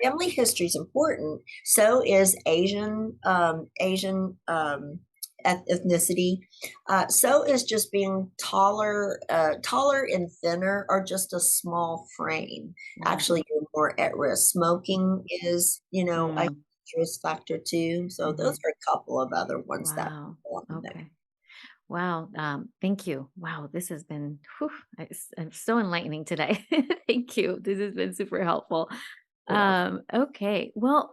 family history is important. So is Asian ethnicity. So is just being taller and thinner, or just a small frame. Mm, Actually, you're more at risk. Smoking is, a mm, risk factor too. So those mhm. are a couple of other ones that Wow. belong in there. Okay. Wow, thank you. Wow, this has been, whew, it's so enlightening today. Thank you. This has been super helpful. You're welcome. Okay. Well,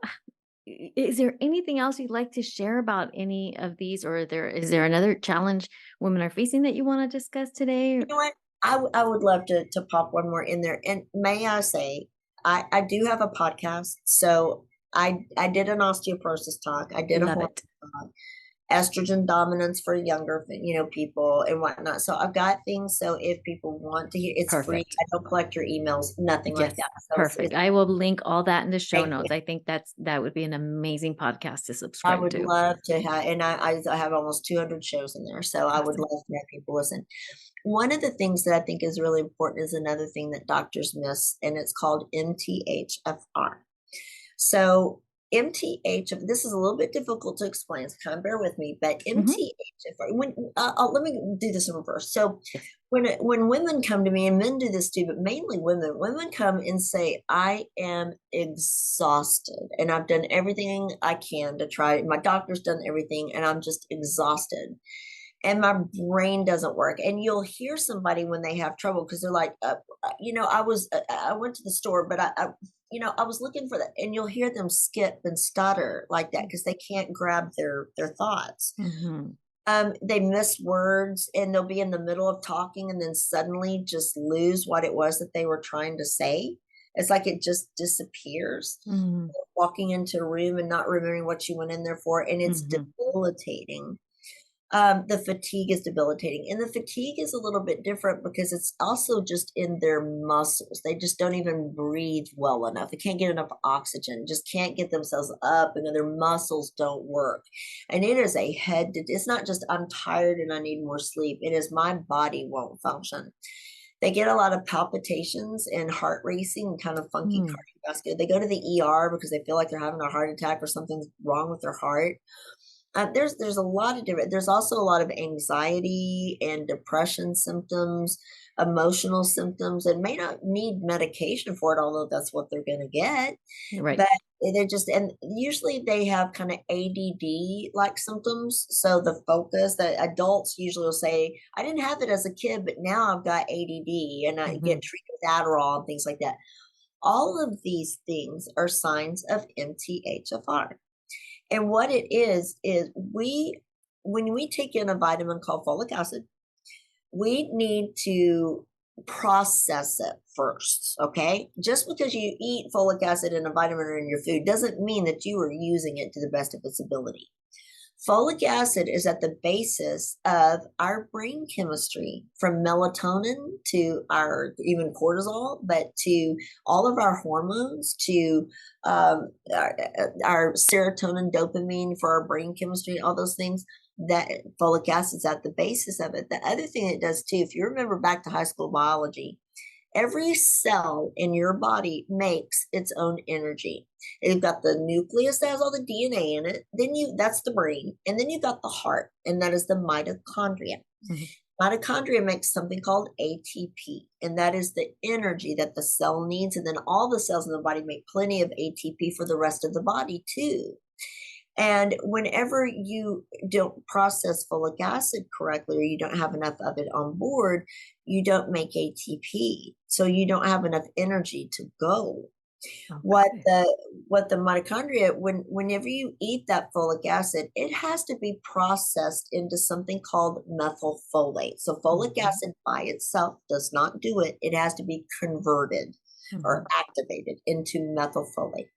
is there anything else you'd like to share about any of these, or is there another challenge women are facing that you want to discuss today? You know what? I would love to pop one more in there. And may I say, I do have a podcast. So I did an osteoporosis talk. I did a Love hormone it. talk. estrogen dominance for younger, people and whatnot. So I've got things. So if people want to hear, it's free. Perfect. I don't collect your emails, nothing like Yes, that. So perfect. it's I will link all that in the show thank you. notes. I think that would be an amazing podcast to I subscribe would to. love to have, and I have almost 200 shows in there. So I would Awesome. love to have people listen. One of the things that I think is really important is another thing that doctors miss, and it's called MTHFR. So MTH, this is a little bit difficult to explain, so kind of bear with me, but Mhm. MTHFR, let me do this in reverse. So Yes. when women come to me, and men do this too, but mainly women come and say, I am exhausted and I've done everything I can to try. My doctor's done everything and I'm just exhausted and my brain doesn't work. And you'll hear somebody when they have trouble because they're like, I went to the store, but I was looking for that. And you'll hear them skip and stutter like that because they can't grab their thoughts. Mhm. They miss words and they'll be in the middle of talking and then suddenly just lose what it was that they were trying to say. It's like it just disappears. Mhm. Walking into a room and not remembering what you went in there for, and it's Mhm. debilitating. The fatigue is debilitating, and the fatigue is a little bit different because it's also just in their muscles. They just don't even breathe well enough. They can't get enough oxygen, just can't get themselves up, and then their muscles don't work. And it is a it's not just I'm tired and I need more sleep. It is my body won't function. They get a lot of palpitations and heart racing and kind of funky Mm. cardiovascular. They go to the ER because they feel like they're having a heart attack or something's wrong with their heart. There's a lot of different. There's also a lot of anxiety and depression symptoms, emotional symptoms, and may not need medication for it, although that's what they're going to get. Right. But they're just, and usually they have kind of ADD like symptoms. So the focus that adults usually will say, I didn't have it as a kid, but now I've got ADD and I get Mhm. treated with Adderall and things like that. All of these things are signs of MTHFR. And what it is when we take in a vitamin called folic acid, we need to process it first, okay? Just because you eat folic acid and a vitamin in your food doesn't mean that you are using it to the best of its ability. Folic acid is at the basis of our brain chemistry, from melatonin to our even cortisol, but to all of our hormones, to our serotonin, dopamine for our brain chemistry, all those things. That folic acid's at the basis of it. The other thing it does too, if you remember back to high school biology, every cell in your body makes its own energy. You've got the nucleus that has all the DNA in it. That's the brain. And then you've got the heart, and that is the mitochondria. Mhm. Mitochondria makes something called ATP, and that is the energy that the cell needs. And then all the cells in the body make plenty of ATP for the rest of the body, too. And whenever you don't process folic acid correctly or you don't have enough of it on board, you don't make ATP. So you don't have enough energy to go. What Okay. the mitochondria, whenever you eat that folic acid, it has to be processed into something called methylfolate. So folic Mhm. acid by itself does not do it. It has to be converted or Mhm. activated into methylfolate.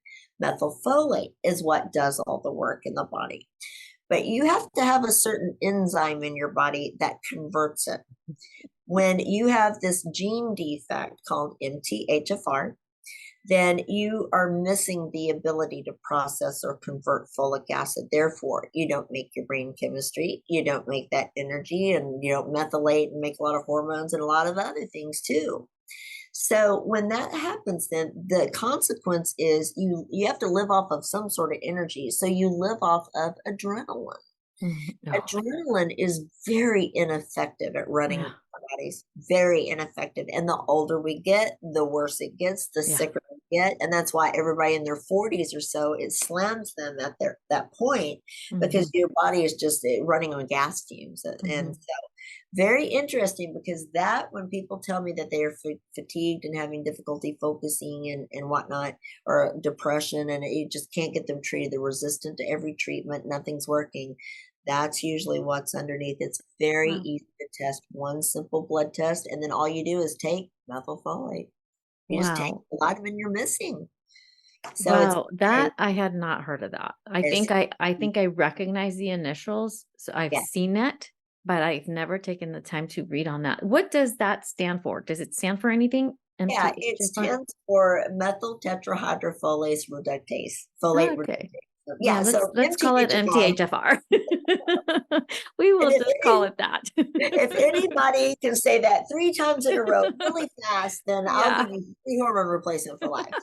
Methylfolate is what does all the work in the body. But you have to have a certain enzyme in your body that converts it. When you have this gene defect called MTHFR, then you are missing the ability to process or convert folic acid. Therefore, you don't make your brain chemistry, you don't make that energy, and you don't methylate and make a lot of hormones and a lot of other things too. So when that happens, then the consequence is you have to live off of some sort of energy. So you live off of adrenaline. Mhm. Oh, Adrenaline is very ineffective at running yeah. our bodies, very ineffective. And the older we get, the worse it gets, the Yeah. sicker we get. And that's why everybody in their 40s or so, it slams them at that point because Mhm. your body is just running on gas fumes. And Mhm. so very interesting because that when people tell me that they are fatigued and having difficulty focusing and whatnot, or depression, and you just can't get them treated, they're resistant to every treatment, nothing's working, that's usually what's underneath. It's very Wow. easy to test, one simple blood test, and then all you do is take methylfolate. You just take Wow. the vitamin you're missing. So it's Wow, very, that I had not heard of that. is, I think I recognize the initials, so I've yeah. seen it, but I've never taken the time to read on that. What does that stand for? Does it stand for anything? Yeah, it MTHFR? stands for methyl tetrahydrofolase reductase, folate Okay. reductase. So, Yeah, yeah, so let's call it MTHFR. MTHFR. We And will just call it that. if anybody can say that 3 times in a row really fast, then I'll Yeah. give you 3 hormone replacement for life.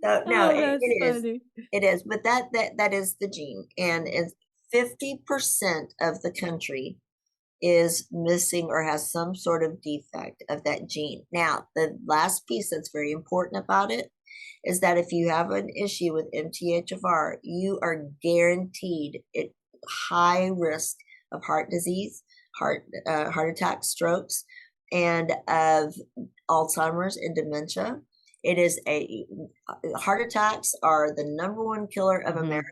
So no, Oh, that's it is. funny. It is, but that is the gene, and it's 50% of the country is missing or has some sort of defect of that gene. Now, the last piece that's very important about it is that if you have an issue with MTHFR, you are guaranteed at high risk of heart disease, heart attack, strokes, and of Alzheimer's and dementia. It is a heart attacks are the number one killer of Mhm, America,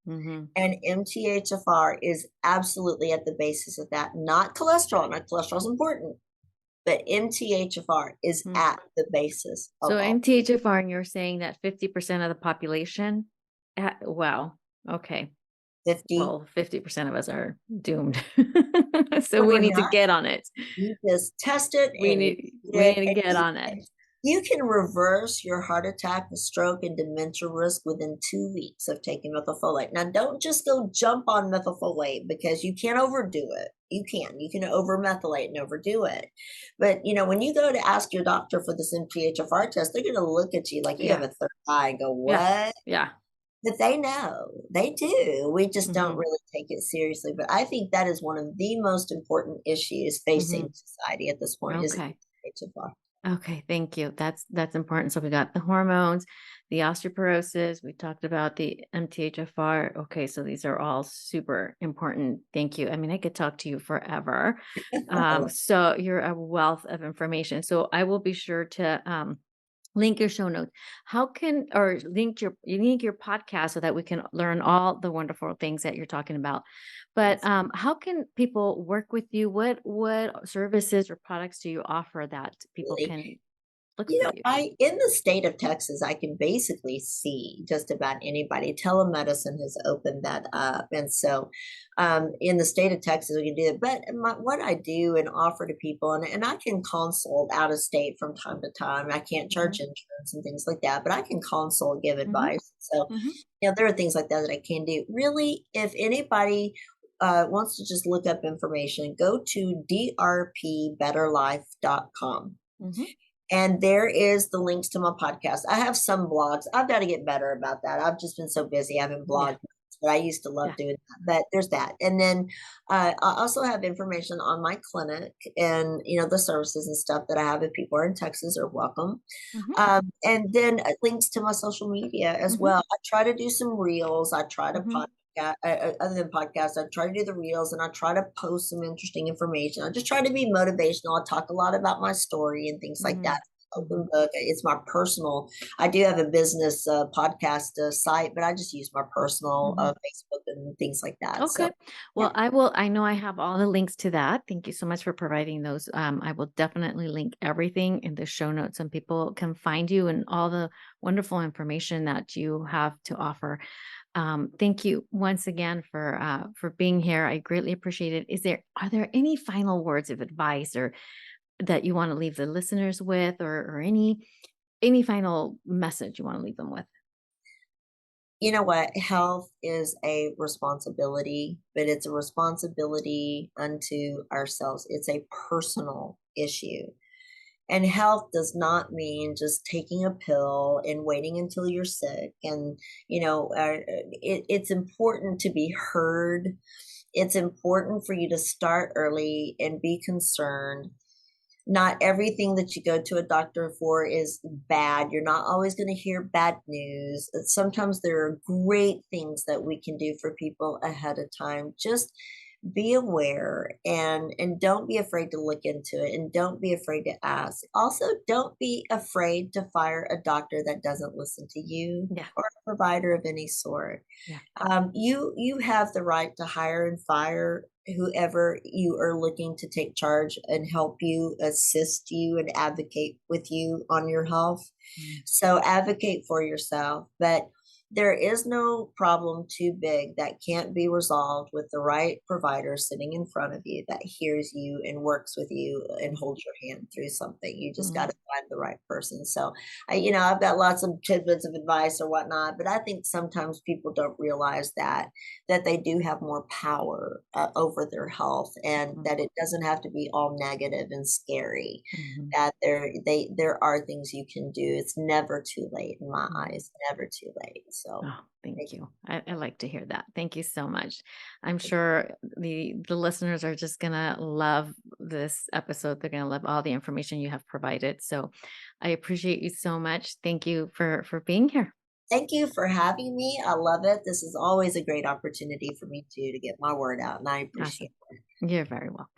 mhm, and MTHFR is absolutely at the basis of that. Not cholesterol. Not cholesterol is important, but MTHFR is mm. at the basis of So all. MTHFR, and you're saying that 50% of the population? Wow, okay. 50. Well, 50% of us are doomed. So No, we we're need to not. get on it. You just test it We and you need eat we it, need to and get on it. you can reverse your heart attack, and stroke, and dementia risk within 2 weeks of taking methylfolate. Now, don't just go jump on methylfolate because you can't overdo it. You can overmethylate and overdo it. But when you go to ask your doctor for this MTHFR test, they're going to look at you like you have Yeah, a third eye and go, yeah, "What?" yeah. But they know. They do. We just don't Mhm, really take it seriously. But I think that is one of the most important issues facing mhm. society at this point is Okay. MTHFR. Okay, thank you. That's important. So we got the hormones, the osteoporosis, we talked about the MTHFR. Okay, so these are all super important. Thank you. I mean, I could talk to you forever. So you're a wealth of information. So I will be sure to link your show notes. How can or link your podcast so that we can learn all the wonderful things that you're talking about. But how can people work with you? What services or products do you offer that people Absolutely. can look for you? I in the state of Texas, I can basically see just about anybody. Telemedicine has opened that up, and so in the state of Texas, we can do it. But what I do and offer to people, and I can consult out of state from time to time. I can't charge Mhm, insurance and things like that, but I can consult, give mhm, advice. So, mhm, there are things like that that I can do. Really, if anybody wants to just look up information, go to drpbetterlife.com. mhm. And there is the links to my podcast. I have some blogs. I've got to get better about that. I've just been so busy. I haven't Yeah, blogged, but I used to love yeah. doing that. But there's that. And then I also have information on my clinic and, the services and stuff that I have. If people are in Texas, are welcome. Mhm, And then links to my social media as mhm, well. I try to do some reels. I try to mhm, podcast. Other than podcasts, I try to do the reels and I try to post some interesting information. I just try to be motivational. I talk a lot about my story and things like that. mhm, Open mhm. book. It's my personal. I do have a business podcast site, but I just use my personal Mhm. Facebook and things like that. So Okay. yeah, Well, I know I have all the links to that. Thank you so much for providing those. I will definitely link everything in the show notes and people can find you and all the wonderful information that you have to offer. Thank you once again for being here. I greatly appreciate it. Are there any final words of advice or that you want to leave the listeners with or any final message you want to leave them with? you know what? Health is a responsibility, but it's a responsibility unto ourselves. It's a personal issue. And health does not mean just taking a pill and waiting until you're sick. And, it's important to be heard. It's important for you to start early and be concerned. Not everything that you go to a doctor for is bad. You're not always going to hear bad news. Sometimes there are great things that we can do for people ahead of time. Just be aware and don't be afraid to look into it and don't be afraid to ask. Also, don't be afraid to fire a doctor that doesn't listen to you Yeah. or a provider of any sort. Yeah. You have the right to hire and fire whoever you are looking to take charge and help you, assist you, and advocate with you on your health. Mm. So advocate for yourself. But there is no problem too big that can't be resolved with the right provider sitting in front of you that hears you and works with you and holds your hand through something. You just got Mm. to find the right person. So I've got lots of tidbits of advice or whatnot, but I think sometimes people don't realize that they do have more power over their health, and Mhm. that it doesn't have to be all negative and scary. Mhm. That there are things you can do. It's never too late in my Mhm. eyes, never too late. So, Oh, thank thank you. I like to hear that. Thank you so much. I'm sure the listeners are just gonna love this episode. They're gonna love all the information you have provided. So I appreciate you so much. Thank you for being here. thank you for having me. I love it. This is always a great opportunity for me to get my word out, and I appreciate Awesome. it. You're very welcome.